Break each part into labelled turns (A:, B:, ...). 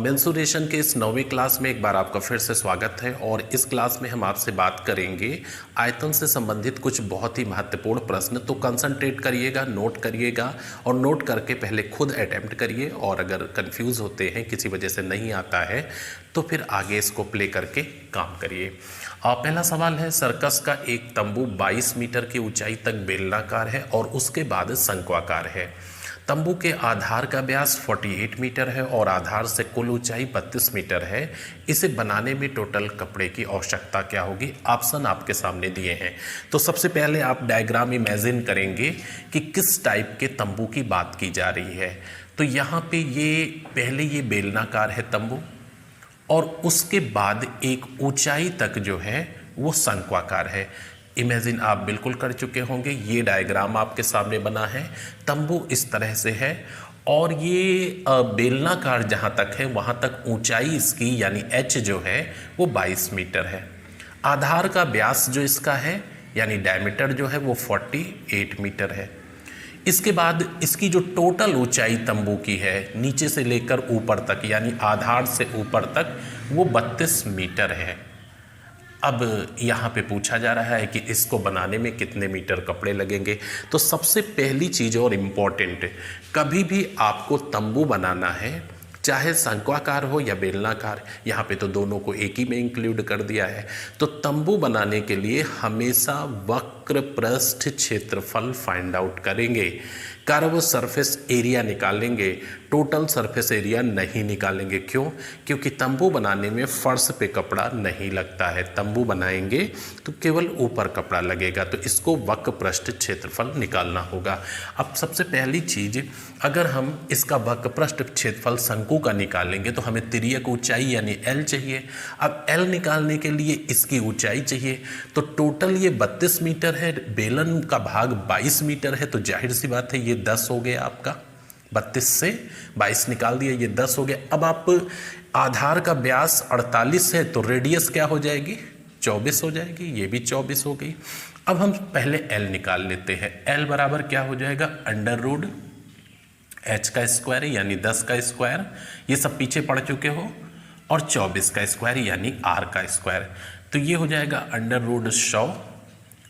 A: Mensuration के इस 9वीं class में एक बार आपका फिर से स्वागत है। और इस क्लास में हम आपसे बात करेंगे आयतन से संबंधित कुछ बहुत ही महत्वपूर्ण प्रश्न। तो कंसंट्रेट करिएगा, नोट करिएगा और नोट करके पहले खुद अटेम्प्ट करिए, और अगर कंफ्यूज होते हैं, किसी वजह से नहीं आता है, तो फिर आगे इसको प्ले करके काम करिए। पहला सवाल है, सर्कस का एक तंबू 22 मीटर की ऊंचाई तक बेलनाकार है और उसके बाद शंक्वाकार है। तंबू के आधार का व्यास 48 मीटर है और आधार से कुल ऊंचाई 32 मीटर है। इसे बनाने में टोटल कपड़े की आवश्यकता क्या होगी? ऑप्शन आपके सामने दिए हैं। तो सबसे पहले आप डायग्राम इमेजिन करेंगे कि किस टाइप के तंबू की बात की जा रही है। तो यहाँ पे ये बेलनाकार है तंबू, और उसके बाद एक ऊंचाई तक जो है वो शंक्वाकार है। इमेजिन आप बिल्कुल कर चुके होंगे। ये डायग्राम आपके सामने बना है, तंबू इस तरह से है, और ये बेलनाकार जहाँ तक है वहाँ तक ऊंचाई इसकी यानी एच जो है वो 22 मीटर है। आधार का व्यास जो इसका है यानी डायमीटर जो है वो 48 मीटर है। इसके बाद इसकी जो टोटल ऊंचाई तंबू की है नीचे से लेकर ऊपर तक यानी आधार से ऊपर तक वो 32 मीटर है। अब यहाँ पे पूछा जा रहा है कि इसको बनाने में कितने मीटर कपड़े लगेंगे। तो सबसे पहली चीज़ और इम्पॉर्टेंट, कभी भी आपको तंबू बनाना है, चाहे शंक्वाकार हो या बेलनाकार, यहाँ पे तो दोनों को एक ही में इंक्लूड कर दिया है। तो तंबू बनाने के लिए हमेशा वक्र पृष्ठ क्षेत्रफल फाइंड आउट करेंगे, कर्व सरफेस एरिया निकालेंगे, टोटल सरफेस एरिया नहीं निकालेंगे। क्यों? क्योंकि तंबू बनाने में फर्श पे कपड़ा नहीं लगता है। तंबू बनाएंगे तो केवल ऊपर कपड़ा लगेगा, तो इसको वक्र पृष्ठ क्षेत्रफल निकालना होगा। अब सबसे पहली चीज़, अगर हम इसका वक्र पृष्ठ क्षेत्रफल शंकु का निकालेंगे तो हमें तिर्यक ऊंचाई यानी L चाहिए। अब L निकालने के लिए इसकी ऊंचाई चाहिए। तो टोटल ये 32 मीटर है, बेलन का भाग 22 मीटर है, तो जाहिर सी बात है ये 10 हो गया आपका। 32 से 22 निकाल दिया, ये 10 हो गया। अब आप आधार का व्यास 48 है तो रेडियस क्या हो जाएगी? 24 हो जाएगी, ये भी 24 हो गई। अब हम पहले L निकाल लेते हैं। L बराबर क्या हो जाएगा? अंडर रूट H का स्क्वायर यानी 10 का स्क्वायर, ये सब पीछे पढ़ चुके हो, और 24 का स्क्वायर यानी R का स्क्वायर। तो ये हो जाएगा अंडर रूट 100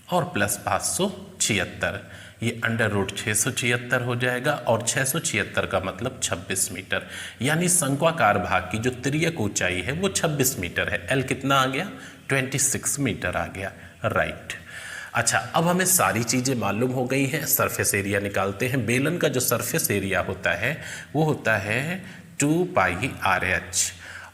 A: और प्लस 576, ये अंडर रूट 676 हो जाएगा, और 676 का मतलब 26 मीटर, यानी शंक्वाकार भाग की जो तिर्यक ऊंचाई है वो 26 मीटर है। L कितना आ गया? 26 मीटर आ गया, राइट। अच्छा, अब हमें सारी चीज़ें मालूम हो गई हैं। सरफेस एरिया निकालते हैं। बेलन का जो सरफेस एरिया होता है वो होता है 2πRH,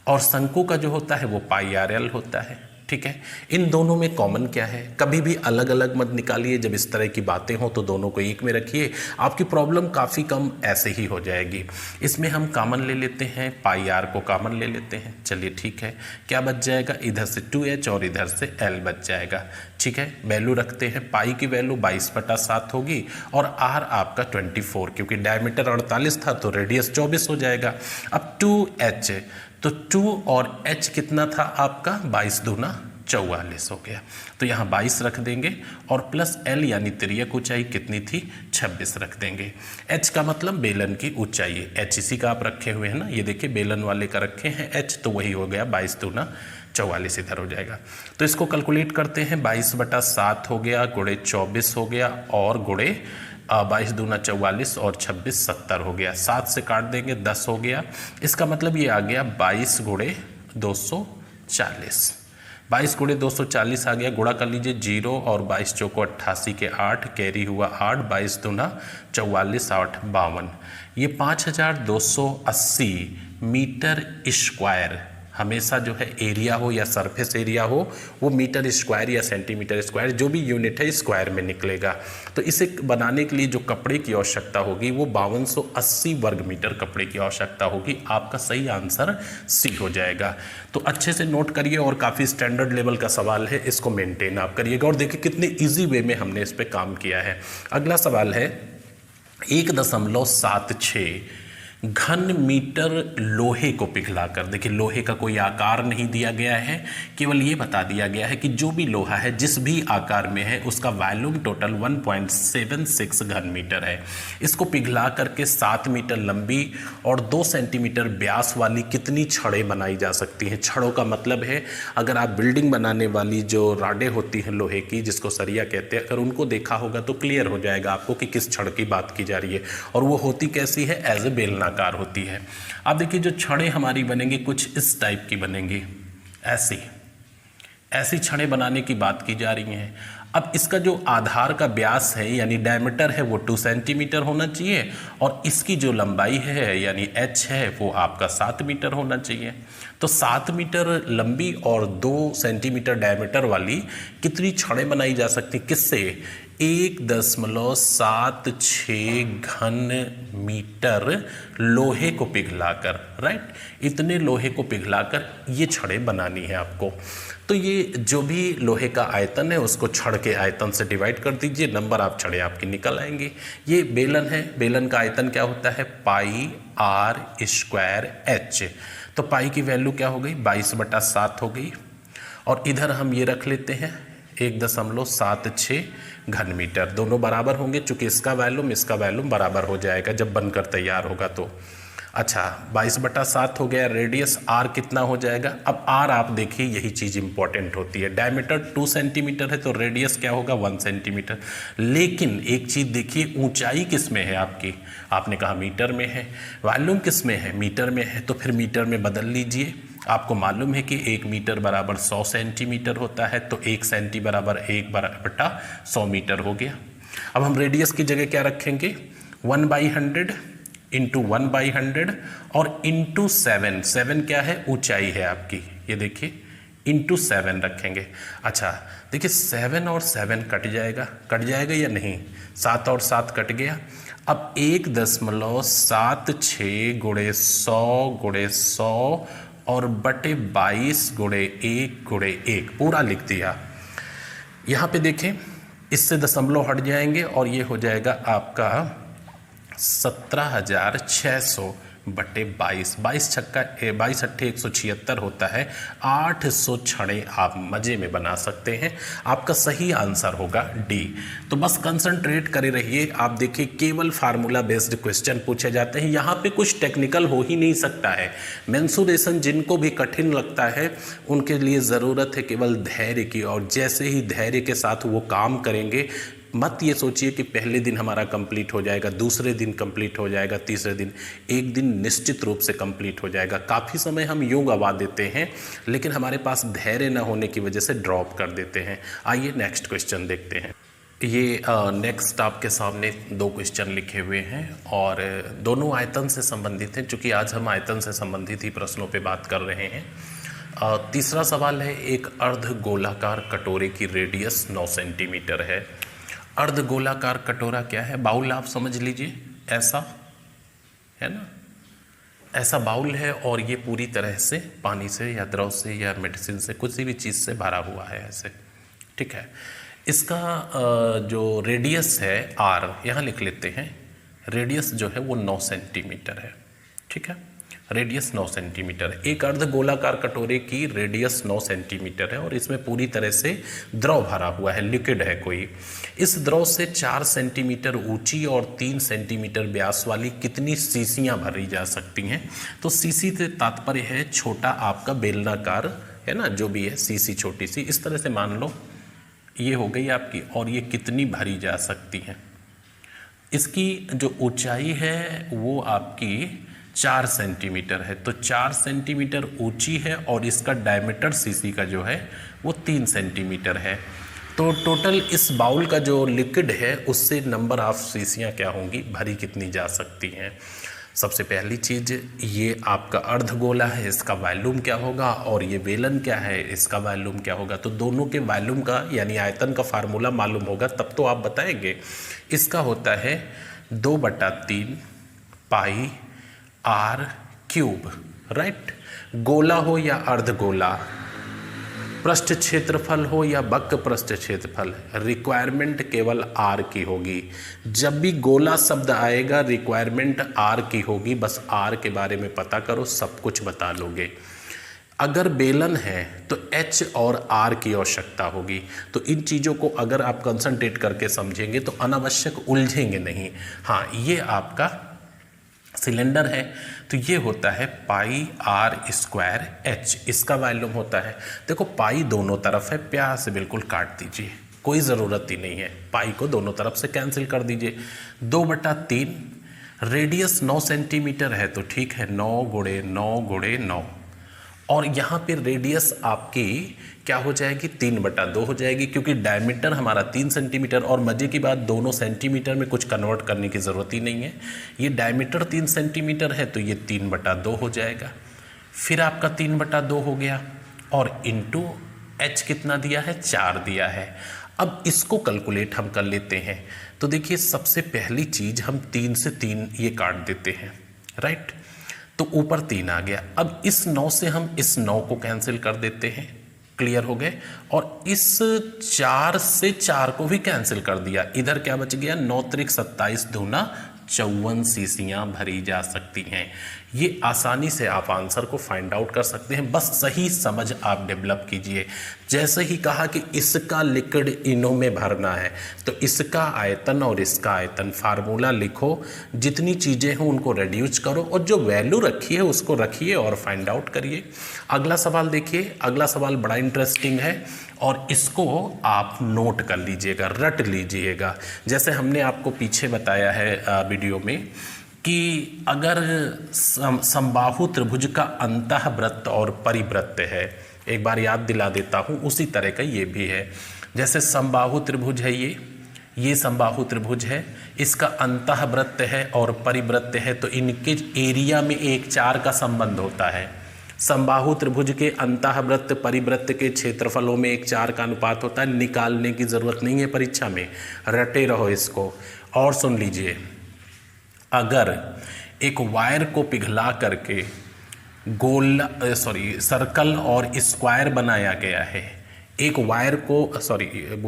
A: और शंकु का जो होता है वो πRL होता है। ठीक है, इन दोनों में कॉमन क्या है? कभी भी अलग अलग मत निकालिए। जब इस तरह की बातें हों तो दोनों को एक में रखिए, आपकी प्रॉब्लम काफ़ी कम ऐसे ही हो जाएगी। इसमें हम कॉमन ले लेते हैं, πR को कॉमन ले लेते हैं। चलिए ठीक है, क्या बच जाएगा? इधर से 2H और इधर से L बच जाएगा। ठीक है, वैल्यू रखते हैं। पाई की वैल्यू 22/7 होगी, और R आपका 24, क्योंकि डायमीटर 48 था तो रेडियस 24 हो जाएगा। अब 2H, तो 2 और H कितना था आपका? 22 दूना 44 हो गया, तो यहाँ 22 रख देंगे, और प्लस L यानी तिर्यक ऊंचाई कितनी थी? 26 रख देंगे। H का मतलब बेलन की ऊंचाई है। H इसी का आप रखे हुए हैं ना, ये देखिए बेलन वाले का रखे हैं H, तो वही हो गया 22 दूना 44 इधर हो जाएगा। तो इसको कैलकुलेट करते हैं। 22/7 हो गया, गुणे 24 हो गया, और गुणे 22 दूना 44 और 26 70 हो गया। 7 से काट देंगे, 10 हो गया। इसका मतलब ये आ गया 22 गुणे 240। 22 गुणे 240 आ गया। गुणा कर लीजिए, 0 और 22 चौको 88 के 8, कैरी हुआ 8, 22 दूना 44, 8 52, ये 5280 मीटर स्क्वायर। हमेशा जो है एरिया हो या सरफेस एरिया हो वो मीटर स्क्वायर या सेंटीमीटर स्क्वायर, जो भी यूनिट है स्क्वायर में निकलेगा। तो इसे बनाने के लिए जो कपड़े की आवश्यकता होगी वो 5280 वर्ग मीटर कपड़े की आवश्यकता होगी। आपका सही आंसर सी हो जाएगा। तो अच्छे से नोट करिए, और काफ़ी स्टैंडर्ड लेवल का सवाल है, इसको मेंटेन आप करिएगा। और देखिए कितने ईजी वे में हमने इस पर काम किया है। अगला सवाल है 1.76 घन मीटर लोहे को पिघलाकर, देखिए लोहे का कोई आकार नहीं दिया गया है, केवल ये बता दिया गया है कि जो भी लोहा है जिस भी आकार में है उसका वॉल्यूम टोटल 1.76 घन मीटर है। इसको पिघला करके 7 मीटर लंबी और 2 सेंटीमीटर व्यास वाली कितनी छड़ें बनाई जा सकती हैं। छड़ों का मतलब है अगर आप बिल्डिंग बनाने वाली जो राडें होती हैं लोहे की, जिसको सरिया कहते हैं, अगर उनको देखा होगा तो क्लियर हो जाएगा आपको कि किस छड़ की बात की जा रही है। और वो होती कैसी है, एज ए बेलनाकार होती है। आप देखिए जो छड़ें हमारी बनेंगी कुछ इस टाइप की बनेंगी, ऐसी छड़ें बनाने की बात की जा रही हैं। अब इसका जो आधार का व्यास है यानी डायमीटर है वो 2 सेंटीमीटर होना चाहिए और इसकी जो लंबाई है यानी h है वो आपका 7 मीटर होना चाहिए। तो 7 मीटर लंबी और 2 सेंटीमीटर डायमीटर वाली कितनी छड़ें बनाई जा सकती, किससे? 1.76 घन मीटर लोहे को पिघलाकर, राइट, इतने लोहे को पिघलाकर ये छड़ें बनानी है आपको। तो ये जो भी लोहे का आयतन है उसको छड़ के आयतन से डिवाइड कर दीजिए, नंबर आप छड़ें आपकी निकल आएंगी। ये बेलन है, बेलन का आयतन क्या होता है, पाई आर स्क्वायर एच। तो पाई की वैल्यू क्या हो गई, 22/7 हो गई। और इधर हम ये रख लेते हैं 1.76 घन मीटर, दोनों बराबर होंगे चूंकि इसका वैल्यूम बराबर हो जाएगा जब बनकर तैयार होगा तो। अच्छा 22/7 हो गया। रेडियस आर कितना हो जाएगा, अब आर आप देखिए यही चीज़ इंपॉर्टेंट होती है। डायमीटर 2 सेंटीमीटर है तो रेडियस क्या होगा, 1 सेंटीमीटर। लेकिन एक चीज़ देखिए, ऊंचाई किस में है आपकी, आपने कहा मीटर में है, वॉल्यूम किस में है, मीटर में है, तो फिर मीटर में बदल लीजिए। आपको मालूम है कि 1 मीटर बराबर 100 सेंटीमीटर होता है, तो 1 सेंटी बराबर 1/100 मीटर हो गया। अब हम रेडियस की जगह क्या रखेंगे, 1/100 इंटू 1/100 और इंटू 7, 7 क्या है, ऊंचाई है आपकी, ये देखिए इंटू 7 रखेंगे। अच्छा देखिए 7 और 7 कट जाएगा या नहीं, 7 और 7 कट गया। अब 1.76 गुणे 100 और बटे 22 गुणे 1 पूरा लिख दिया। यहाँ पे देखें इससे दशमलव हट जाएंगे और ये हो जाएगा आपका 17,600 बटे 22, 22 अट्ठे 176 होता है। 800 छड़ें आप मज़े में बना सकते हैं। आपका सही आंसर होगा डी। तो बस कंसंट्रेट करे रहिए। आप देखिए केवल फार्मूला बेस्ड क्वेश्चन पूछे जाते हैं, यहाँ पे कुछ टेक्निकल हो ही नहीं सकता है। मेंसुरेशन जिनको भी कठिन लगता है उनके लिए ज़रूरत है केवल धैर्य की, और जैसे ही धैर्य के साथ वो काम करेंगे, मत ये सोचिए कि पहले दिन हमारा कंप्लीट हो जाएगा, दूसरे दिन कंप्लीट हो जाएगा, तीसरे दिन, एक दिन निश्चित रूप से कंप्लीट हो जाएगा। काफ़ी समय हम यूँ गवा देते हैं लेकिन हमारे पास धैर्य न होने की वजह से ड्रॉप कर देते हैं। आइए नेक्स्ट क्वेश्चन देखते हैं। ये नेक्स्ट आपके सामने 2 क्वेश्चन लिखे हुए हैं और दोनों आयतन से संबंधित हैं। चूँकि आज हम आयतन से संबंधित ही प्रश्नों पर बात कर रहे हैं। तीसरा सवाल है, एक अर्ध गोलाकार कटोरे की रेडियस 9 सेंटीमीटर है। अर्ध गोलाकार कटोरा क्या है, बाउल आप समझ लीजिए, ऐसा है ना, ऐसा बाउल है और ये पूरी तरह से पानी से या द्रव से या मेडिसिन से किसी भी चीज़ से भरा हुआ है ऐसे, ठीक है। इसका जो रेडियस है आर, यहाँ लिख लेते हैं, रेडियस जो है वो 9 सेंटीमीटर है, ठीक है, रेडियस 9 सेंटीमीटर है। एक अर्ध गोलाकार कटोरे की रेडियस 9 सेंटीमीटर है और इसमें पूरी तरह से द्रव भरा हुआ है, लिक्विड है कोई। इस द्रव से 4 सेंटीमीटर ऊंची और 3 सेंटीमीटर व्यास वाली कितनी शीशियां भरी जा सकती हैं। तो शीशी से तात्पर्य है छोटा आपका बेलनाकार, है ना, जो भी है शीशी छोटी सी, इस तरह से मान लो ये हो गई आपकी, और ये कितनी भरी जा सकती हैं। इसकी जो ऊंचाई है वो आपकी 4 सेंटीमीटर है, तो 4 सेंटीमीटर ऊंची है और इसका डायमीटर सीसी का जो है वो 3 सेंटीमीटर है। तो टोटल इस बाउल का जो लिक्विड है उससे नंबर ऑफ शीशियाँ क्या होंगी, भरी कितनी जा सकती हैं। सबसे पहली चीज़ ये आपका अर्धगोला है, इसका वॉल्यूम क्या होगा, और ये बेलन क्या है, इसका वॉल्यूम क्या होगा। तो दोनों के वॉल्यूम का यानी आयतन का फार्मूला मालूम होगा तब तो आप बताएंगे। इसका होता है 2/3 पाई आर क्यूब, राइट। गोला हो या अर्धगोला, पृष्ठ क्षेत्रफल हो या वक्र पृष्ठ क्षेत्रफल, रिक्वायरमेंट केवल आर की होगी। जब भी गोला शब्द आएगा रिक्वायरमेंट आर की होगी, बस आर के बारे में पता करो, सब कुछ बता लोगे। अगर बेलन है तो एच और आर की आवश्यकता होगी। तो इन चीज़ों को अगर आप कंसंट्रेट करके समझेंगे तो अनावश्यक उलझेंगे नहीं। हाँ, ये आपका सिलेंडर है तो ये होता है पाई आर स्क्वायर एच, इसका वॉल्यूम होता है। देखो पाई दोनों तरफ है, प्यार से बिल्कुल काट दीजिए, कोई ज़रूरत ही नहीं है, पाई को दोनों तरफ से कैंसिल कर दीजिए। 2/3, रेडियस 9 सेंटीमीटर है तो ठीक है, 9 गुणे 9 गुणे 9, और यहाँ पे रेडियस आपकी क्या हो जाएगी, 3/2 हो जाएगी, क्योंकि डायमीटर हमारा 3 सेंटीमीटर, और मज़े की बात दोनों सेंटीमीटर में कुछ कन्वर्ट करने की ज़रूरत ही नहीं है। ये डायमीटर 3 सेंटीमीटर है तो ये 3/2 हो जाएगा। फिर आपका 3/2 हो गया, और इंटू एच कितना दिया है, 4 दिया है। अब इसको कैलकुलेट हम कर लेते हैं। तो देखिए सबसे पहली चीज़ हम 3 से 3 ये काट देते हैं, राइट, तो ऊपर 3 आ गया। अब इस 9 से हम इस 9 को कैंसिल कर देते हैं, क्लियर हो गए, और इस 4 से 4 को भी कैंसिल कर दिया। इधर क्या बच गया, 9 त्रिक 27 दूना 54 शीशियाँ भरी जा सकती हैं। ये आसानी से आप आंसर को फाइंड आउट कर सकते हैं, बस सही समझ आप डेवलप कीजिए। जैसे ही कहा कि इसका लिक्विड इनों में भरना है तो इसका आयतन और इसका आयतन, फार्मूला लिखो, जितनी चीज़ें हों उनको रिड्यूस करो, और जो वैल्यू रखी है उसको रखिए और फाइंड आउट करिए। अगला सवाल देखिए, अगला सवाल बड़ा इंटरेस्टिंग है और इसको आप नोट कर लीजिएगा, रट लीजिएगा। जैसे हमने आपको पीछे बताया है वीडियो में कि अगर समबाहु त्रिभुज का अंतःवृत्त और परिवृत्त है, एक बार याद दिला देता हूँ, उसी तरह का ये भी है। जैसे समबाहु त्रिभुज है, ये समबाहु त्रिभुज है, इसका अंतःवृत्त है और परिवृत्त है, तो इनके एरिया में 1:4 का संबंध होता है। समबाहु त्रिभुज के अंतःवृत्त परिवृत्त के क्षेत्रफलों में 1:4 का अनुपात होता है। निकालने की ज़रूरत नहीं है परीक्षा में, रटे रहो इसको। और सुन लीजिए, अगर एक वायर को पिघला करके सर्कल और स्क्वायर बनाया गया है, एक वायर को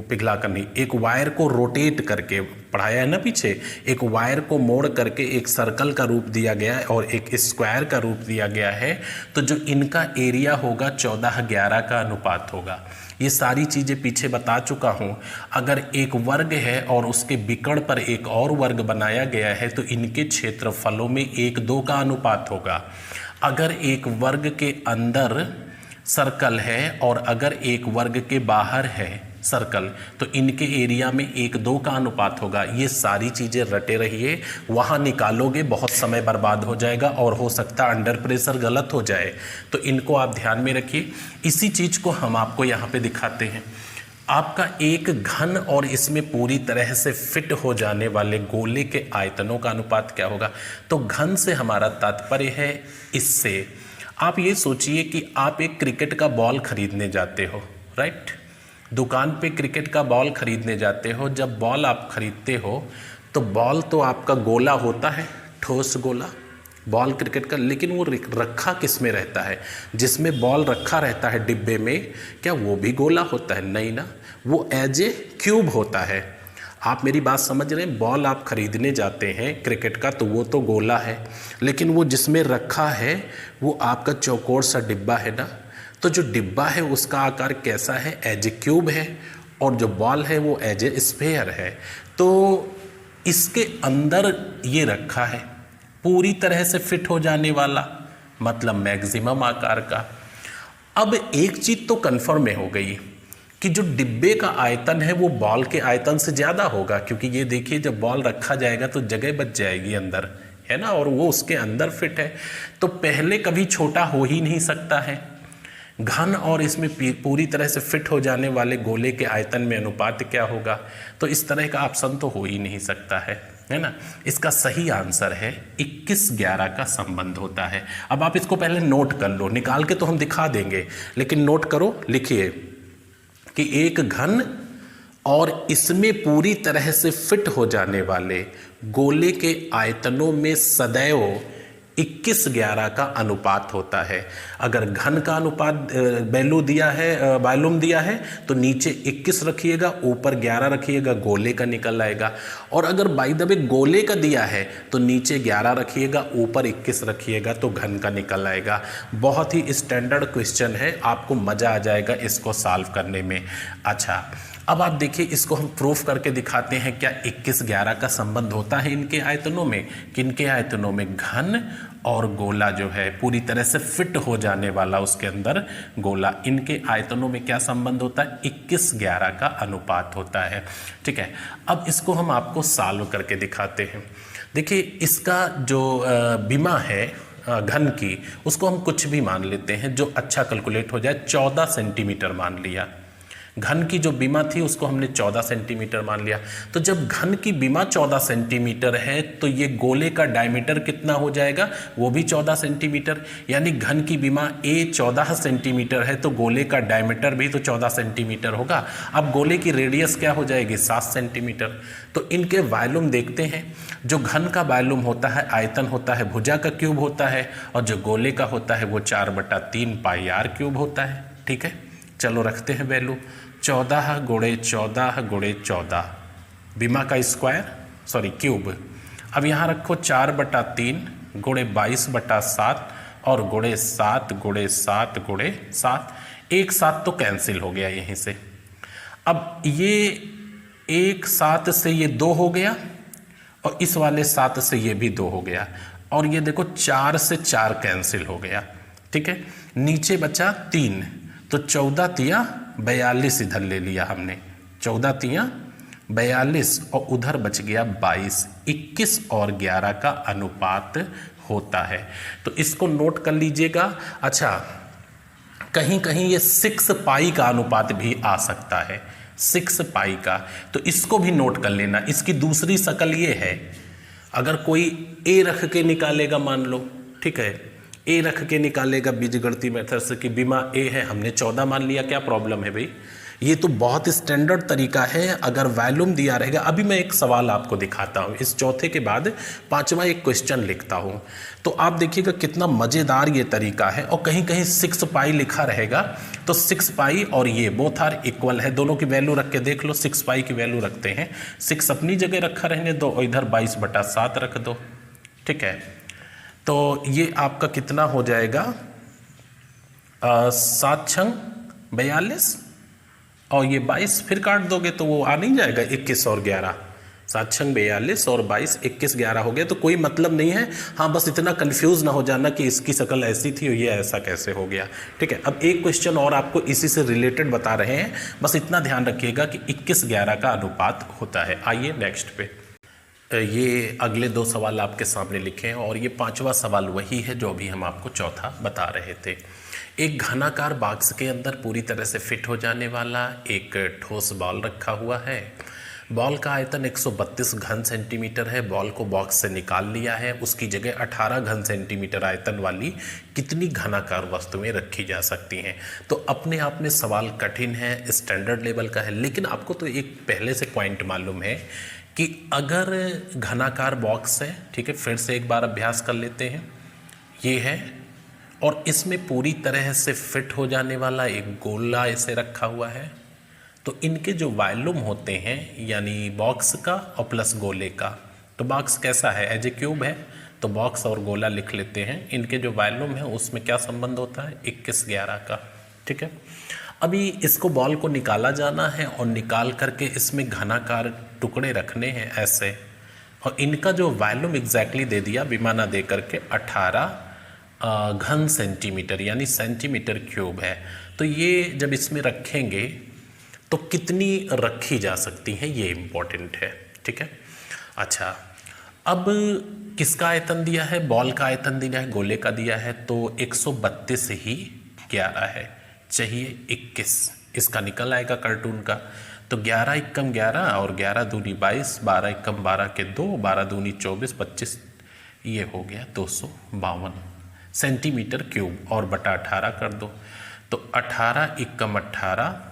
A: पिघला कर नहीं, एक वायर को रोटेट करके, पढ़ाया है ना पीछे, एक वायर को मोड़ करके एक सर्कल का रूप दिया गया है और एक स्क्वायर का रूप दिया गया है, तो जो इनका एरिया होगा 14:11 का अनुपात होगा। ये सारी चीज़ें पीछे बता चुका हूँ। अगर एक वर्ग है और उसके विकर्ण पर एक और वर्ग बनाया गया है तो इनके क्षेत्रफलों में 1:2 का अनुपात होगा। अगर एक वर्ग के अंदर सर्कल है और अगर एक वर्ग के बाहर है सर्कल, तो इनके एरिया में 1:2 का अनुपात होगा। ये सारी चीज़ें रटे रहिए, वहाँ निकालोगे बहुत समय बर्बाद हो जाएगा और हो सकता है अंडर प्रेशर गलत हो जाए, तो इनको आप ध्यान में रखिए। इसी चीज़ को हम आपको यहाँ पे दिखाते हैं। आपका एक घन और इसमें पूरी तरह से फिट हो जाने वाले गोले के आयतनों का अनुपात क्या होगा। तो घन से हमारा तात्पर्य है इससे, आप ये सोचिए कि आप एक क्रिकेट का बॉल खरीदने जाते हो, राइट, दुकान पे क्रिकेट का बॉल खरीदने जाते हो। जब बॉल आप खरीदते हो तो बॉल तो आपका गोला होता है, ठोस गोला बॉल क्रिकेट का, लेकिन वो रखा किस में रहता है, जिसमें बॉल रखा रहता है डिब्बे में, क्या वो भी गोला होता है? नहीं ना, वो एज ए क्यूब होता है। आप मेरी बात समझ रहे हैं? बॉल आप खरीदने जाते हैं क्रिकेट का तो वो तो गोला है, लेकिन वो जिसमें रखा है वो आपका चौकोर सा डिब्बा है ना। तो जो डिब्बा है उसका आकार कैसा है? एज ए क्यूब है, और जो बॉल है वो एज ए स्फेयर है। तो इसके अंदर ये रखा है पूरी तरह से फिट हो जाने वाला, मतलब मैक्सिमम आकार का। अब एक चीज़ तो कन्फर्म हो गई कि जो डिब्बे का आयतन है वो बॉल के आयतन से ज़्यादा होगा, क्योंकि ये देखिए जब बॉल रखा जाएगा तो जगह बच जाएगी अंदर, है ना, और वो उसके अंदर फिट है। तो पहले कभी छोटा हो ही नहीं सकता है। घन और इसमें पूरी तरह से फिट हो जाने वाले गोले के आयतन में अनुपात क्या होगा? तो इस तरह का ऑप्शन तो हो ही नहीं सकता है ना। इसका सही आंसर है 21:11 का संबंध होता है। अब आप इसको पहले नोट कर लो, निकाल के तो हम दिखा देंगे, लेकिन नोट करो, लिखिए कि एक घन और इसमें पूरी तरह से फिट हो जाने वाले गोले के आयतनों में सदैव 21:11 का अनुपात होता है। अगर घन का अनुपात वैल्यू दिया है, वॉल्यूम दिया है, तो नीचे 21 रखिएगा, ऊपर 11 रखिएगा, गोले का निकल आएगा। और अगर बाय द वे गोले का दिया है तो नीचे 11 रखिएगा, ऊपर 21 रखिएगा, तो घन का निकल आएगा। बहुत ही स्टैंडर्ड क्वेश्चन है, आपको मज़ा आ जाएगा इसको सॉल्व करने में। अच्छा, अब आप देखिए, इसको हम प्रूफ करके दिखाते हैं। क्या 21:11 का संबंध होता है इनके आयतनों में? किनके आयतनों में? घन और गोला जो है पूरी तरह से फिट हो जाने वाला उसके अंदर गोला, इनके आयतनों में क्या संबंध होता है? 21:11 का अनुपात होता है। ठीक है, अब इसको हम आपको सॉल्व करके दिखाते हैं। देखिए, इसका जो विमा है घन की, उसको हम कुछ भी मान लेते हैं जो अच्छा कैलकुलेट हो जाए। 14 सेंटीमीटर मान लिया। घन की जो बीमा थी उसको हमने 14 सेंटीमीटर मान लिया। तो जब घन की बीमा 14 सेंटीमीटर है तो ये गोले का डायमीटर कितना हो जाएगा? वो भी 14 सेंटीमीटर। यानी घन की बीमा A 14 सेंटीमीटर है तो गोले का डायमीटर भी तो 14 सेंटीमीटर होगा। अब गोले की रेडियस क्या हो जाएगी? 7 सेंटीमीटर। तो इनके वॉल्यूम देखते हैं। जो घन का वॉल्यूम होता है, आयतन होता है, भुजा का क्यूब होता है, और जो गोले का होता है वो 4/3 पाई r क्यूब होता है। ठीक है, चलो रखते हैं वैल्यू। 14 गुणे 14 गुणे 14 बीमा का स्क्वायर, सॉरी क्यूब। अब यहाँ रखो 4/3 गुणे 22/7 और गुणे 7 गुणे 7 गुणे 7। एक 7 तो कैंसिल हो गया यहीं से। अब ये एक 7 से ये 2 हो गया और इस वाले 7 से ये भी 2 हो गया। और ये देखो 4 से 4 कैंसिल हो गया। ठीक है, नीचे बचा 3, तो 14 तिया 42 इधर ले लिया हमने। 14 तिया 42 और उधर बच गया 22। 21 और 11 का अनुपात होता है। तो इसको नोट कर लीजिएगा। अच्छा, कहीं कहीं ये 6 पाई का अनुपात भी आ सकता है, 6 पाई का, तो इसको भी नोट कर लेना। इसकी दूसरी शक्ल ये है, अगर कोई ए रख के निकालेगा मान लो, ठीक है, ए रख के निकालेगा बीजगणितीय मेथड से कि बीमा ए है, हमने 14 मान लिया, क्या प्रॉब्लम है भाई? ये तो बहुत स्टैंडर्ड तरीका है। अगर वॉल्यूम दिया रहेगा, अभी मैं एक सवाल आपको दिखाता हूँ, इस चौथे के बाद 5वां एक क्वेश्चन लिखता हूँ, तो आप देखिएगा कितना मज़ेदार ये तरीका है। और कहीं कहीं 6 पाई लिखा रहेगा तो 6 पाई और ये बोथ आर इक्वल है, दोनों की वैल्यू रख के देख लो। 6 पाई की वैल्यू रखते हैं, 6 अपनी जगह रखा रहने दो और इधर 22/7 रख दो। ठीक है, तो ये आपका कितना हो जाएगा? 7 छंग 42 और ये 22 फिर काट दोगे तो वो आ नहीं जाएगा 21 और 11। 7 छंग 42 और 22, 21 11 हो गया। तो कोई मतलब नहीं है, हाँ बस इतना कंफ्यूज ना हो जाना कि इसकी शक्ल ऐसी थी और ये ऐसा कैसे हो गया। ठीक है, अब एक क्वेश्चन और आपको इसी से रिलेटेड बता रहे हैं, बस इतना ध्यान रखिएगा कि 21-11 का अनुपात होता है। आइए नेक्स्ट पे। ये अगले 2 सवाल आपके सामने लिखे हैं और ये 5वां सवाल वही है जो अभी हम आपको चौथा बता रहे थे। एक घनाकार बॉक्स के अंदर पूरी तरह से फिट हो जाने वाला एक ठोस बॉल रखा हुआ है। बॉल का आयतन 132 घन सेंटीमीटर है। बॉल को बॉक्स से निकाल लिया है, उसकी जगह 18 घन सेंटीमीटर आयतन वाली कितनी घनाकार वस्तुएं रखी जा सकती हैं? तो अपने आप में सवाल कठिन है, स्टैंडर्ड लेवल का है, लेकिन आपको तो एक पहले से पॉइंट मालूम है कि अगर घनाकार बॉक्स है, ठीक है, फिर से एक बार अभ्यास कर लेते हैं। ये है और इसमें पूरी तरह से फिट हो जाने वाला एक गोला ऐसे रखा हुआ है। तो इनके जो वॉल्यूम होते हैं, यानी बॉक्स का और प्लस गोले का, तो बॉक्स कैसा है? एज ए क्यूब है, तो बॉक्स और गोला लिख लेते हैं। इनके जो वॉल्यूम है उसमें क्या संबंध होता है? 21-11 का। ठीक है, अभी इसको बॉल को निकाला जाना है और निकाल करके इसमें घनाकार टुकड़े रखने हैं ऐसे, और इनका जो वॉल्यूम एग्जैक्टली दे दिया विमाना दे करके 18 घन सेंटीमीटर यानी सेंटीमीटर क्यूब है। तो ये जब इसमें रखेंगे तो कितनी रखी जा सकती हैं, ये इम्पोर्टेंट है। ठीक है, अच्छा, अब किसका आयतन दिया है? बॉल का आयतन दिया है, गोले का दिया है, तो 132 ही 11 है, चाहिए 21। इसका निकल आएगा कार्टून का। तो 11 एकम 11 और 11 दूनी 22, 12 एकम 12 के 2, 12 दूनी 24, 25, ये हो गया 252 सेंटीमीटर क्यूब और बटा 18 कर दो। तो 18 एकम 18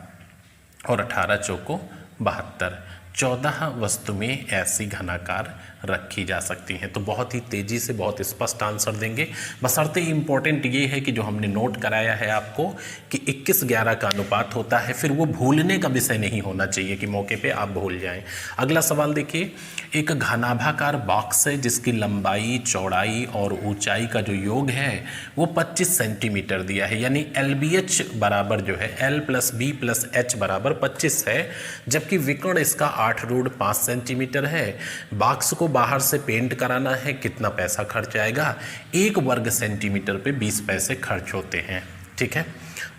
A: और 18 चौको 72, 14 वस्तुएं ऐसी घनाकार रखी जा सकती हैं। तो बहुत ही तेज़ी से बहुत स्पष्ट आंसर देंगे। बशर्ते इम्पोर्टेंट ये है कि जो हमने नोट कराया है आपको कि 21-11 का अनुपात होता है, फिर वो भूलने का विषय नहीं होना चाहिए कि मौके पे आप भूल जाएं। अगला सवाल देखिए, एक घनाभाकार बॉक्स है जिसकी लंबाई, चौड़ाई और ऊंचाई का जो योग है वो 25 सेंटीमीटर दिया है, यानी LBH बराबर जो है L+B+H बराबर 25 है, जबकि विकर्ण इसका 8√5 सेंटीमीटर है। बॉक्स को बाहर से पेंट कराना है, कितना पैसा खर्च आएगा? 1 वर्ग सेंटीमीटर पे 20 पैसे खर्च होते हैं। ठीक है,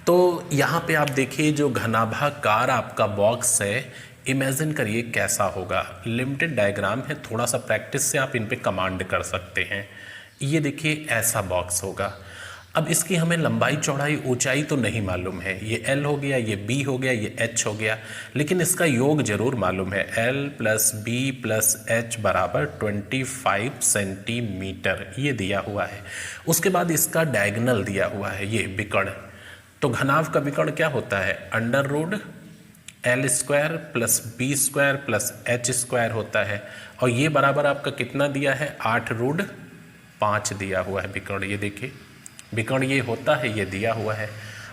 A: तो यहाँ पे आप देखिए जो घनाभाकार आपका बॉक्स है, इमेजिन करिए कैसा होगा। लिमिटेड डायग्राम है, थोड़ा सा प्रैक्टिस से आप इन पे कमांड कर सकते हैं। ये देखिए ऐसा बॉक्स होगा। अब इसकी हमें लंबाई, चौड़ाई, ऊंचाई तो नहीं मालूम है, ये L हो गया, ये B हो गया, ये H हो गया, लेकिन इसका योग जरूर मालूम है। L+B+H बराबर 25 सेंटीमीटर ये दिया हुआ है। उसके बाद इसका डायगोनल दिया हुआ है, ये विकर्ण। तो घनाभ का विकर्ण क्या होता है? √L² + B² + H² होता है, और ये बराबर आपका कितना दिया है? 8√5 दिया हुआ है विकर्ण। ये देखिए विकर्ण ये होता है, ये दिया हुआ है।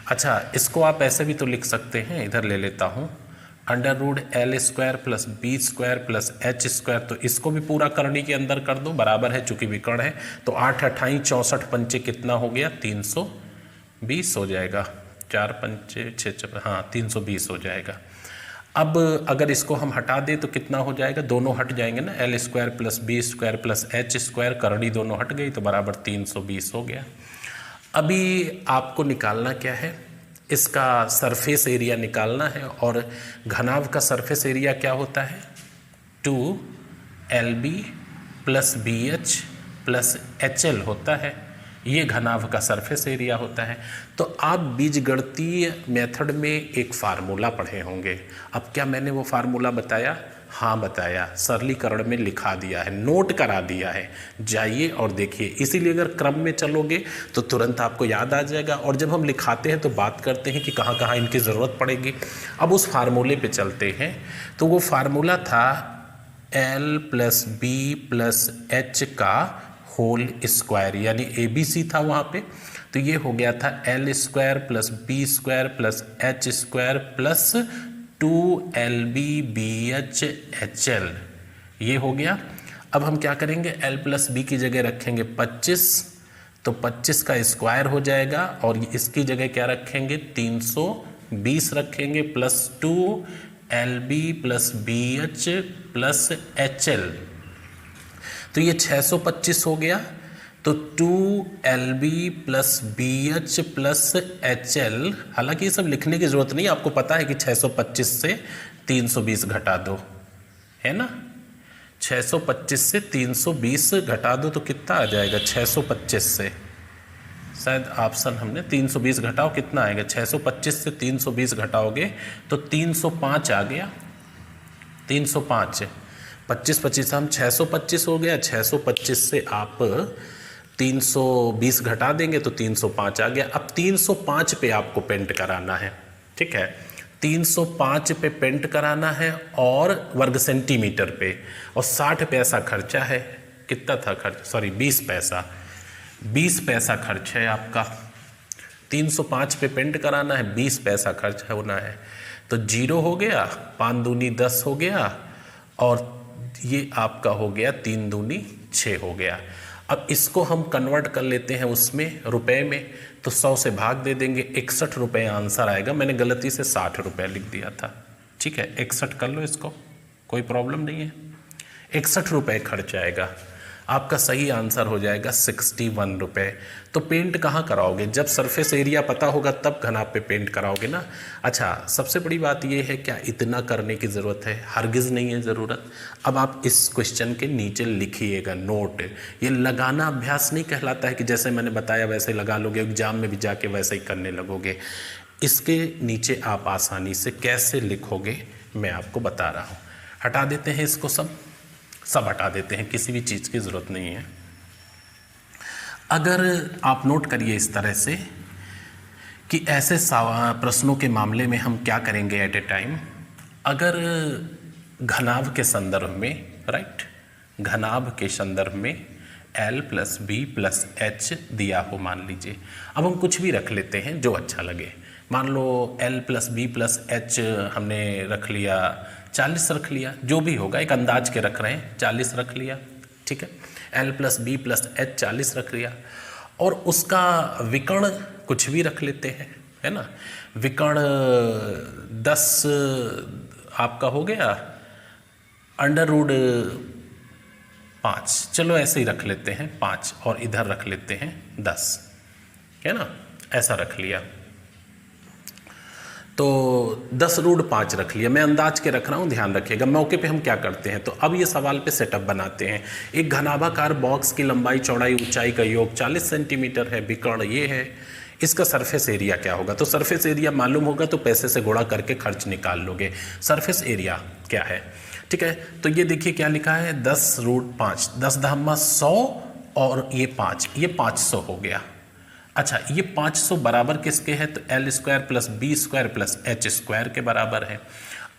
A: अच्छा, इसको आप ऐसे भी तो लिख सकते हैं, इधर ले लेता हूँ, √L² + B² + H², तो इसको भी पूरा करनी के अंदर कर दो, बराबर है चूंकि विकर्ण है। तो 8 28 64 पंचे कितना हो गया? 320 हो जाएगा। 4 पंचे 6, हाँ 320 हो जाएगा। अब अगर इसको हम हटा दें तो कितना हो जाएगा? दोनों हट जाएंगे ना, L² + B² + H², करनी दोनों हट गई तो बराबर 320 हो गया। अभी आपको निकालना क्या है? इसका सरफेस एरिया निकालना है, और घनाभ का सरफेस एरिया क्या होता है? 2LB + BH + HL होता है। ये घनाभ का सरफेस एरिया होता है। तो आप बीजगणितीय मेथड में एक फार्मूला पढ़े होंगे। अब क्या मैंने वो फार्मूला बताया? हाँ बताया, सरलीकरण में लिखा दिया है, नोट करा दिया है, जाइए और देखिए। इसीलिए अगर क्रम में चलोगे तो तुरंत आपको याद आ जाएगा, और जब हम लिखाते हैं तो बात करते हैं कि कहाँ कहाँ इनकी ज़रूरत पड़ेगी। अब उस फार्मूले पे चलते हैं। तो वो फार्मूला था L+B+H का होल स्क्वायर, यानी ABC था वहाँ पे। तो ये हो गया था L² + B² + H² + 2LBBHHL, ये हो गया। अब हम क्या करेंगे? L+B की जगह रखेंगे 25, तो 25 का स्क्वायर हो जाएगा, और इसकी जगह क्या रखेंगे? 320 रखेंगे, +2LB + BH + HL, तो ये 625 हो गया। तो 2LB + BH + HL, हालांकि ये सब लिखने की ज़रूरत नहीं, आपको पता है कि 625 से 320 घटा दो, है ना। 625 से 320 घटा दो तो कितना आ जाएगा? 625 से, शायद ऑप्शन हमने 320 घटाओ, कितना आएगा? 625 से 320 घटाओगे तो 305 आ गया। 305, 25 हम 625 हो गया। 625 से आप 320 घटा देंगे तो 305 आ गया। अब 305 पे आपको पेंट कराना है, ठीक है। 305 पे पेंट कराना है, और वर्ग सेंटीमीटर पे, और 60 पैसा खर्चा है। कितना था खर्च? सॉरी 20 पैसा, 20 पैसा खर्च है आपका। 305 पे पेंट कराना है, 20 पैसा खर्च होना है। तो 0 हो गया, 5 दूनी 10 हो गया, और ये आपका हो गया 3 दूनी 6 हो गया। अब इसको हम कन्वर्ट कर लेते हैं उसमें रुपए में, तो 100 से भाग दे देंगे, 61 रुपये आंसर आएगा। मैंने गलती से 60 रुपये लिख दिया था, ठीक है। 61 कर लो इसको, कोई प्रॉब्लम नहीं है। 61 रुपये खर्च आएगा। आपका सही आंसर हो जाएगा 61 रुपये। तो पेंट कहाँ कराओगे? जब सरफेस एरिया पता होगा तब घनाभ पे पेंट कराओगे ना। अच्छा, सबसे बड़ी बात ये है, क्या इतना करने की ज़रूरत है? हरगिज़ नहीं है ज़रूरत। अब आप इस क्वेश्चन के नीचे लिखिएगा नोट। ये लगाना अभ्यास नहीं कहलाता है कि जैसे मैंने बताया वैसे लगा लोगे, एग्जाम में भी जाके वैसे ही करने लगोगे। इसके नीचे आप आसानी से कैसे लिखोगे मैं आपको बता रहा हूँ। हटा देते हैं इसको, सब हटा देते हैं, किसी भी चीज़ की ज़रूरत नहीं है। अगर आप नोट करिए इस तरह से कि ऐसे प्रश्नों के मामले में हम क्या करेंगे एट ए टाइम। अगर घनाभ के संदर्भ में, राइट, घनाभ के संदर्भ में L plus B plus H दिया हो मान लीजिए। अब हम कुछ भी रख लेते हैं जो अच्छा लगे। मान लो L plus B plus H हमने रख लिया 40 रख लिया, जो भी होगा एक अंदाज के रख रहे हैं, 40 रख लिया, ठीक है। L plus B plus H 40 रख लिया और उसका विकर्ण कुछ भी रख लेते हैं, है ना। विकर्ण 10 आपका हो गया अंडर रूट 5, चलो ऐसे ही रख लेते हैं 5 और इधर रख लेते हैं 10, है ना, ऐसा रख लिया। तो 10 रूट 5 रख लिया, मैं अंदाज के रख रहा हूँ, ध्यान रखिएगा। मौके पे हम क्या करते हैं, तो अब ये सवाल पे सेटअप बनाते हैं। एक घनाभाकार बॉक्स की लंबाई चौड़ाई ऊंचाई का योग 40 सेंटीमीटर है, विकर्ण ये है, इसका सरफेस एरिया क्या होगा। तो सरफेस एरिया मालूम होगा तो पैसे से गुणा करके खर्च निकाल लोगे। सरफेस एरिया क्या है, ठीक है। तो ये देखिए क्या लिखा है, 10 रूट 5, 10 धामा 100 और ये 5, ये 500 हो गया। अच्छा, ये 500 बराबर किसके है, तो L square plus B square plus H square के बराबर है।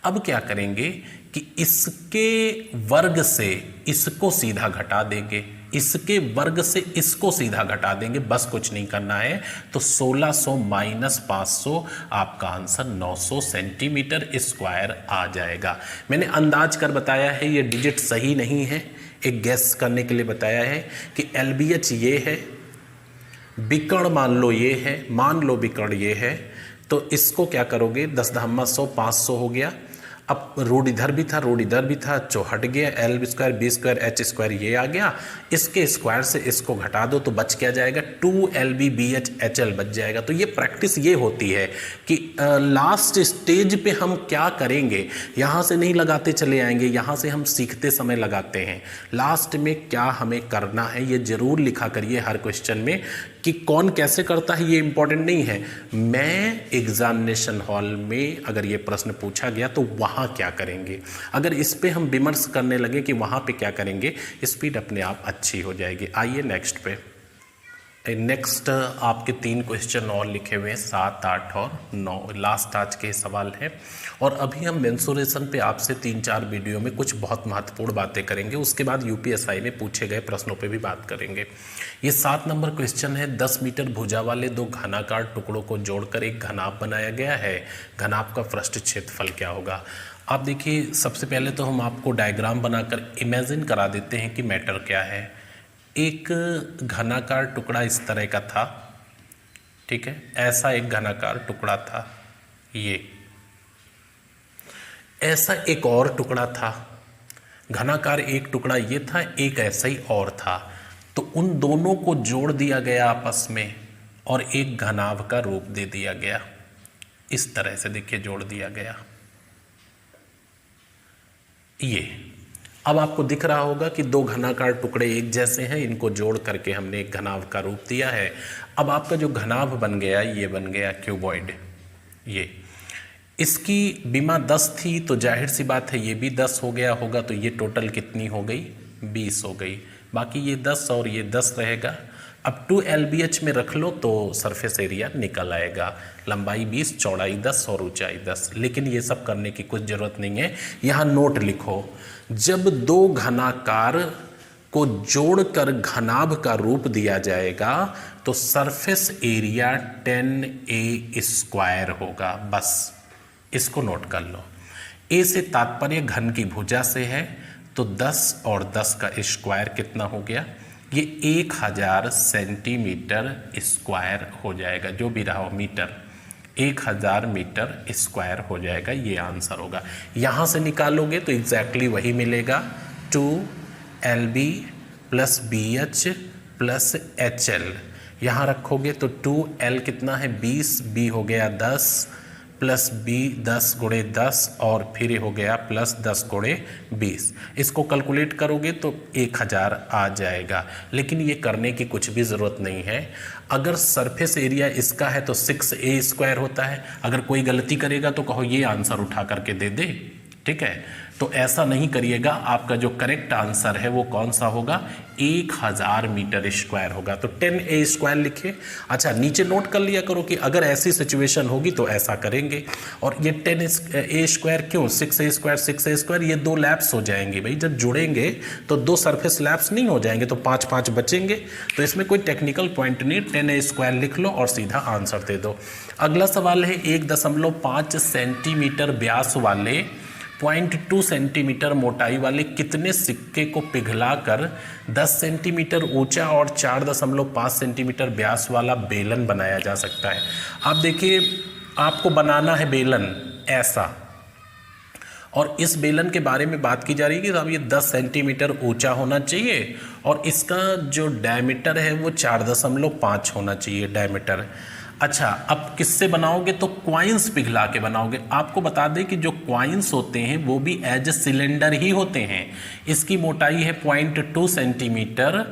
A: अब क्या करेंगे कि इसके वर्ग से इसको सीधा घटा देंगे, इसके वर्ग से इसको सीधा घटा देंगे, बस कुछ नहीं करना है। तो 1600 माइनस 500 आपका आंसर 900 सेंटीमीटर स्क्वायर आ जाएगा। मैंने अंदाज कर बताया है, ये डिजिट सही नहीं है, एक गैस करने के लिए बताया है कि LBH ये है, विकर्ण मान लो ये है, मान लो विकर्ण ये है, तो इसको क्या करोगे, 10 धामा 100 500 हो गया। अब रूट इधर भी था, रूट इधर भी था, जो हट गया, L square B square H square ये आ गया, इसके स्क्वायर से इसको घटा दो तो बच क्या जाएगा, 2LB BH HL बच जाएगा। तो ये प्रैक्टिस ये होती है कि लास्ट स्टेज पे हम क्या करेंगे, यहाँ से नहीं लगाते चले आएंगे, यहाँ से हम सीखते समय लगाते हैं। लास्ट में क्या हमें करना है ये जरूर लिखा करिए हर क्वेश्चन में, कि कौन कैसे करता है ये इंपॉर्टेंट नहीं है। मैं एग्जामिनेशन हॉल में अगर ये प्रश्न पूछा गया तो वहाँ क्या करेंगे, अगर इस पे हम विमर्श करने लगे कि वहाँ पे क्या करेंगे, स्पीड अपने आप अच्छी हो जाएगी। आइए नेक्स्ट पे। नेक्स्ट आपके 3 क्वेश्चन और लिखे हुए हैं, 7, 8 और 9, लास्ट आज के सवाल हैं। और अभी हम मेंसुरेशन पे आपसे 3-4 वीडियो में कुछ बहुत महत्वपूर्ण बातें करेंगे, उसके बाद UPSI में पूछे गए प्रश्नों पे भी बात करेंगे। ये 7 नंबर क्वेश्चन है, 10 मीटर भुजा वाले 2 घनाकार टुकड़ों को जोड़कर एक घनाभ बनाया गया है, घनाभ का पृष्ठ क्षेत्रफल क्या होगा। आप देखिए, सबसे पहले तो हम आपको डायग्राम बनाकर इमेजिन करा देते हैं कि मैटर क्या है। एक घनाकार टुकड़ा इस तरह का था, ठीक है, ऐसा एक घनाकार टुकड़ा था, ये ऐसा एक और टुकड़ा था, घनाकार एक टुकड़ा ये था, एक ऐसा ही और था। तो उन दोनों को जोड़ दिया गया आपस में और एक घनाभ का रूप दे दिया गया, इस तरह से देखिए जोड़ दिया गया। ये अब आपको दिख रहा होगा कि 2 घनाकार टुकड़े एक जैसे हैं, इनको जोड़ करके हमने एक घनाभ का रूप दिया है। अब आपका जो घनाभ बन गया ये बन गया क्यूबॉइड। ये इसकी विमा 10 थी तो जाहिर सी बात है ये भी 10 हो गया होगा, तो ये टोटल कितनी हो गई, 20 हो गई। बाकी ये 10 और ये 10 रहेगा। अब 2LBH में रख लो तो सरफेस एरिया निकल आएगा, लंबाई 20, चौड़ाई 10 और ऊंचाई 10। लेकिन ये सब करने की कुछ ज़रूरत नहीं है, यहाँ नोट लिखो, जब 2 घनाकार को जोड़कर घनाभ का रूप दिया जाएगा तो सरफेस एरिया 10A स्क्वायर होगा। बस इसको नोट कर लो। ए से तात्पर्य घन की भुजा से है, तो 10 और 10 का स्क्वायर कितना हो गया, ये 1000 सेंटीमीटर स्क्वायर हो जाएगा, जो भी रहा हो मीटर, 1000 मीटर स्क्वायर हो जाएगा, ये आंसर होगा। यहाँ से निकालोगे तो एग्जैक्टली वही मिलेगा, 2LB plus BH plus HL। यहाँ रखोगे तो 2L कितना है 20, B हो गया 10 प्लस B 10 गुणे 10 और फिर हो गया प्लस 10 गुणे 20। इसको कैलकुलेट करोगे तो 1000 आ जाएगा। लेकिन ये करने की कुछ भी ज़रूरत नहीं है। अगर सरफेस एरिया इसका है तो 6A स्क्वायर होता है। अगर कोई गलती करेगा तो कहो ये आंसर उठा करके दे दे, ठीक है। तो ऐसा नहीं करिएगा। आपका जो करेक्ट आंसर है वो कौन सा होगा, 1000 मीटर स्क्वायर होगा। तो 10a स्क्वायर लिखिए। अच्छा, नीचे नोट कर लिया करो कि अगर ऐसी सिचुएशन होगी तो ऐसा करेंगे। और ये 10a स्क्वायर क्यों, 6a स्क्वायर 6a स्क्वायर, ये दो लैप्स हो जाएंगे भाई। जब जुड़ेंगे तो दो सरफेस लैप्स नहीं हो जाएंगे, तो 5 5 बचेंगे। तो इसमें कोई टेक्निकल पॉइंट नहीं, 10a स्क्वायर लिख लो और सीधा आंसर दे दो। अगला सवाल है 1.5 सेंटीमीटर व्यास वाले 0.2 सेंटीमीटर मोटाई वाले कितने सिक्के को पिघलाकर 10 सेंटीमीटर ऊंचा और 4.5 सेंटीमीटर व्यास वाला बेलन बनाया जा सकता है। आप देखिए, आपको बनाना है बेलन ऐसा, और इस बेलन के बारे में बात की जा रही है कि साहब ये 10 सेंटीमीटर ऊंचा होना चाहिए और इसका जो डायमीटर है वो 4.5 होना चाहिए डायमीटर। अच्छा, अब किससे बनाओगे, तो क्वाइंस पिघला के बनाओगे। आपको बता दें कि जो क्वाइंस होते हैं वो भी एज सिलेंडर ही होते हैं। इसकी मोटाई है 0.2 सेंटीमीटर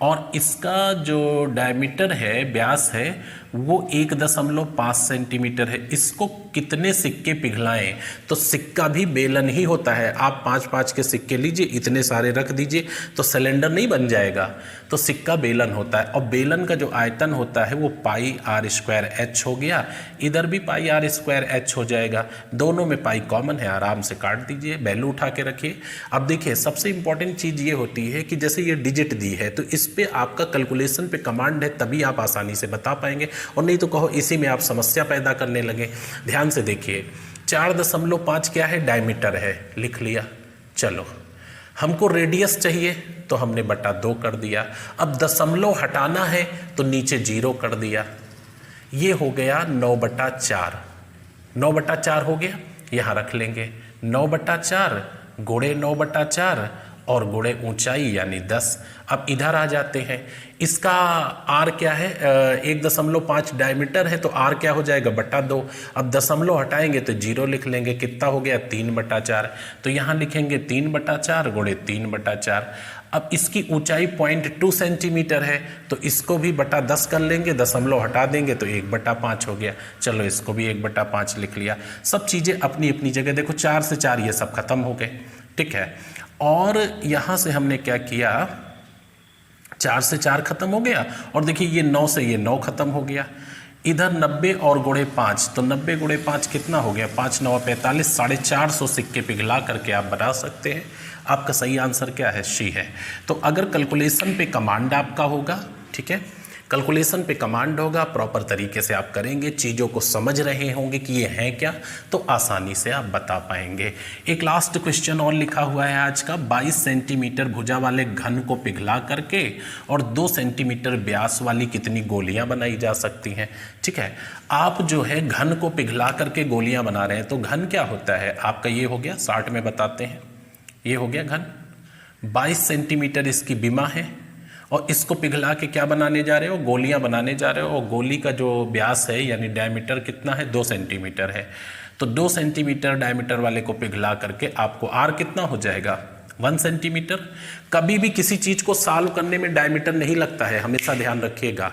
A: और इसका जो डायमीटर है, व्यास है, वो 1.5 सेंटीमीटर है। इसको कितने सिक्के पिघलाएं, तो सिक्का भी बेलन ही होता है। आप 5 5 के सिक्के लीजिए, इतने सारे रख दीजिए तो सिलेंडर नहीं बन जाएगा, तो सिक्का बेलन होता है। और बेलन का जो आयतन होता है वो पाई आर स्क्वायर एच हो गया, इधर भी पाई आर स्क्वायर एच हो जाएगा। दोनों में पाई कॉमन है, आराम से काट दीजिए, वैल्यू उठा के रखिए। अब देखिए, सबसे इंपॉर्टेंट चीज़ ये होती है कि जैसे ये डिजिट दी है तो इस पर आपका कैलकुलेशन पे कमांड है, तभी आप आसानी से बता पाएंगे, और नहीं तो कहो इसी में आप समस्या पैदा करने लगे। ध्यान से देखिए, 4.5 क्या है, डायमीटर है, लिख लिया। चलो, हमको रेडियस चाहिए तो हमने बटा 2 कर दिया। अब दशमलव हटाना है तो नीचे 0 कर दिया। ये हो गया 9/4। 9/4 हो गया, यहाँ रख लेंगे 9/4 गुणे 9/4 और गुणे ऊंचाई यानी 10। अब इधर आ जाते हैं, इसका आर क्या है, 1.5 डायमीटर है, तो आर क्या हो जाएगा, बटा 2। अब दशमलव हटाएंगे तो 0 लिख लेंगे, कितना हो गया, 3/4। तो यहाँ लिखेंगे 3/4 गुणे 3/4। अब इसकी ऊंचाई 0.2 सेंटीमीटर है, तो इसको भी बटा 10 कर लेंगे, दशमलव हटा देंगे तो 1/5 हो गया। चलो, इसको भी 1/5 लिख लिया। सब चीज़ें अपनी अपनी जगह। देखो, 4 से 4 ये सब खत्म हो गए, ठीक है। और यहाँ से हमने क्या किया, 4 से 4 खत्म हो गया, और देखिए ये 9 से ये 9 खत्म हो गया। इधर 90 और गुणे 5, तो 90 गुणे 5 कितना हो गया, 5 9 45, 450 सिक्के पिघला करके आप बना सकते हैं। आपका सही आंसर क्या है, सी है। तो अगर कैलकुलेशन पे कमांड आपका होगा, ठीक है, कैलकुलेशन पे कमांड होगा, प्रॉपर तरीके से आप करेंगे, चीज़ों को समझ रहे होंगे कि ये है क्या, तो आसानी से आप बता पाएंगे। एक लास्ट क्वेश्चन और लिखा हुआ है आज का, 22 सेंटीमीटर भुजा वाले घन को पिघला करके और 2 सेंटीमीटर व्यास वाली कितनी गोलियां बनाई जा सकती हैं। ठीक है, आप जो है घन को पिघला करके गोलियां बना रहे हैं, तो घन क्या होता है आपका, ये हो गया, 60 में बताते हैं, ये हो गया घन। 22 सेंटीमीटर इसकी बीमा है और इसको पिघला के क्या बनाने जा रहे हो, गोलियां बनाने जा रहे हो। और गोली का जो व्यास है यानी डायमीटर कितना है, 2 सेंटीमीटर है। तो 2 सेंटीमीटर डायमीटर वाले को पिघला करके आपको आर कितना हो जाएगा, 1 सेंटीमीटर। कभी भी किसी चीज़ को सॉल्व करने में डायमीटर नहीं लगता है, हमेशा ध्यान रखिएगा।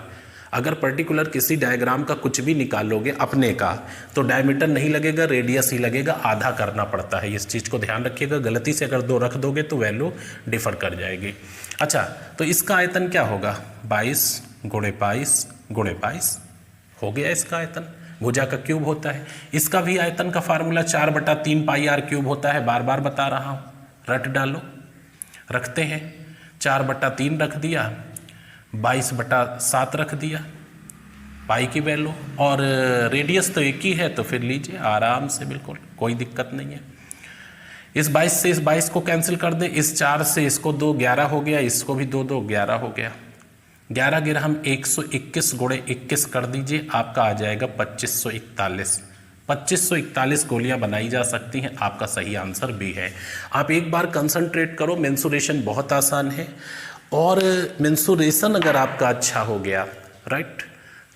A: अगर पर्टिकुलर किसी डायग्राम का कुछ भी निकालोगे अपने का, तो डायमीटर नहीं लगेगा, रेडियस ही लगेगा, आधा करना पड़ता है। इस चीज़ को ध्यान रखिएगा, गलती से अगर 2 रख दोगे तो वैल्यू डिफर कर जाएगी। अच्छा, तो इसका आयतन क्या होगा, 22 गुणे 22 गुणे 22 हो गया इसका आयतन। भुजा का क्यूब होता है, इसका भी आयतन का फार्मूला 4/3 पाई आर क्यूब होता है, बार बार बता रहा हूँ, रट डालो। रखते हैं, 4/3 रख दिया, 22/7 रख दिया पाई की वैल्यू, और रेडियस तो एक ही है, तो फिर लीजिए आराम से, बिल्कुल कोई दिक्कत नहीं है। इस 22 से इस 22 को कैंसिल कर दें, इस 4 से इसको 2, 11 हो गया, इसको भी 2 2 11 हो गया। 11 गिरा हम 121 गुणे 21 कर दीजिए, आपका आ जाएगा 2541। 2541 गोलियां बनाई जा सकती हैं, आपका सही आंसर भी है। आप एक बार कंसंट्रेट करो, मेंसुरेशन बहुत आसान है, और मेंसुरेशन अगर आपका अच्छा हो गया, राइट,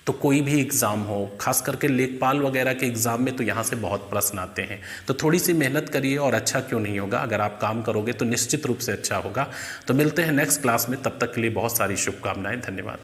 A: तो कोई भी एग्ज़ाम हो, खास करके लेखपाल वगैरह के एग्ज़ाम में तो यहाँ से बहुत प्रश्न आते हैं। तो थोड़ी सी मेहनत करिए, और अच्छा क्यों नहीं होगा, अगर आप काम करोगे तो निश्चित रूप से अच्छा होगा। तो मिलते हैं नेक्स्ट क्लास में, तब तक के लिए बहुत सारी शुभकामनाएं, धन्यवाद।